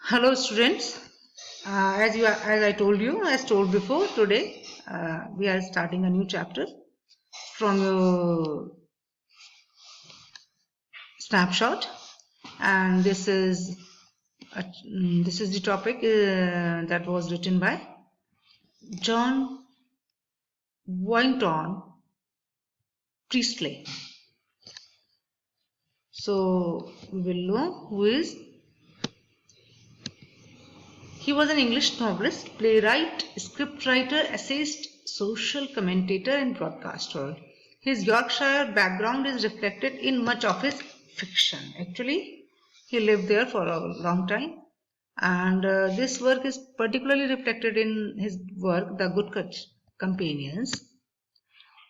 Hello, students. As told before, today we are starting a new chapter from your snapshot, and this is the topic that was written by John Boynton Priestley. So we will know who is. He was an English novelist, playwright, scriptwriter, essayist, social commentator, and broadcaster. His Yorkshire background is reflected in much of his fiction. Actually, he lived there for a long time, and this work is particularly reflected in his work, The Good Companions.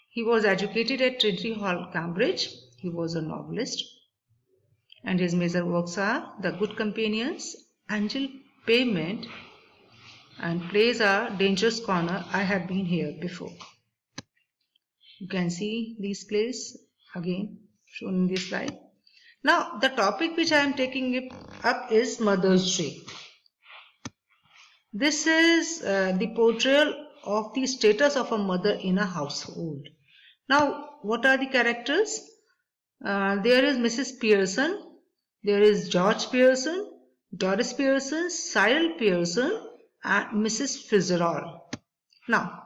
He was educated at Trinity Hall, Cambridge. He was a novelist, and his major works are The Good Companions, Angel Payment, and plays are Dangerous Corner, I Have Been Here Before. You can see these plays again shown in this slide. Now, the topic which I am taking up is Mother's Day. This is the portrayal of the status of a mother in a household. Now, what are the characters? There is Mrs. Pearson, there is George Pearson, Doris Pearson, Cyril Pearson, and Mrs. Fitzgerald. Now,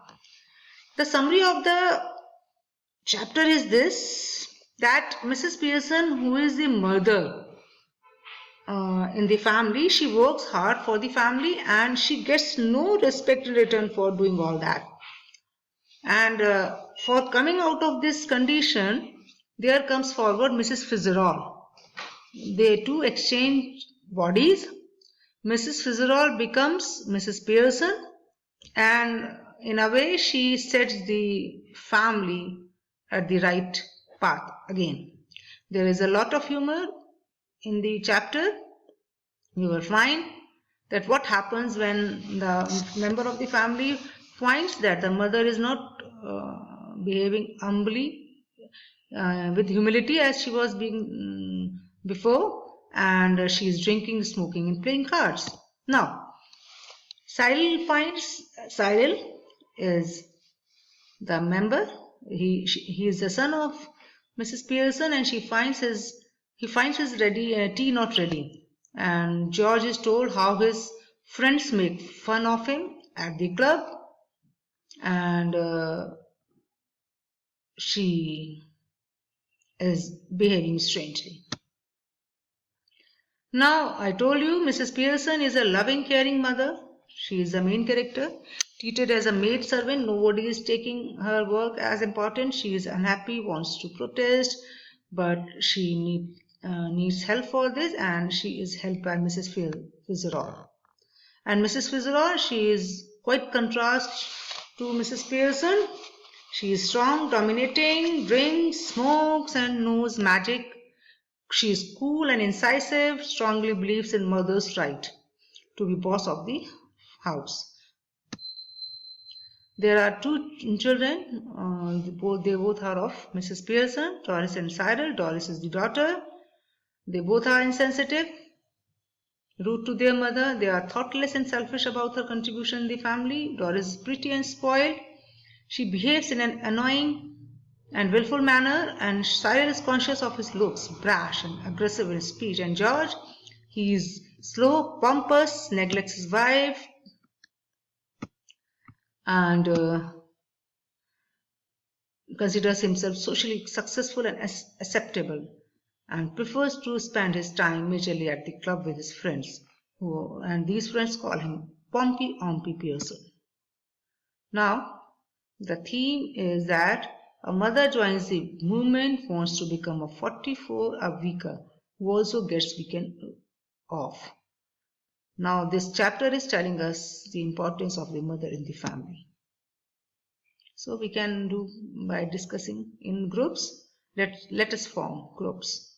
the summary of the chapter is this, that Mrs. Pearson, who is the mother in the family, she works hard for the family and she gets no respect in return for doing all that. And for coming out of this condition, there comes forward Mrs. Fitzgerald. They two exchange bodies. Mrs. Fitzgerald becomes Mrs. Pearson, and in a way she sets the family at the right path again. There is a lot of humor in the chapter. You will find that what happens when the member of the family finds that the mother is not behaving humbly with humility as she was being before, and she is drinking, smoking, and playing cards. Now, Cyril is the member. He is the son of Mrs. Pearson, and he finds his tea not ready. And George is told how his friends make fun of him at the club, and she is behaving strangely. Now, I told you Mrs. Pearson is a loving, caring mother. She is the main character. Treated as a maid servant, nobody is taking her work as important. She is unhappy, wants to protest, but she needs help for this, and she is helped by Mrs. Fitzgerald. And Mrs. Fitzgerald, she is quite contrast to Mrs. Pearson. She is strong, dominating, drinks, smokes, and knows magic. She is cool and incisive, strongly believes in mother's right to be boss of the house. There are two children, they both are of Mrs. Pearson, Doris and Cyril. Doris is the daughter. They both are insensitive, rude to their mother. They are thoughtless and selfish about her contribution in the family. Doris is pretty and spoiled. She behaves in an annoying and willful manner, and Cyril is conscious of his looks, brash and aggressive in speech. And George, he is slow, pompous, neglects his wife, and considers himself socially successful and acceptable, and prefers to spend his time majorly at the club with his friends, and these friends call him Pompey Ompy Pearson. Now, the theme is that a mother joins the movement, wants to become a 44-weeker who also gets weekend off. Now, this chapter is telling us the importance of the mother in the family. So we can do by discussing in groups. Let us form groups.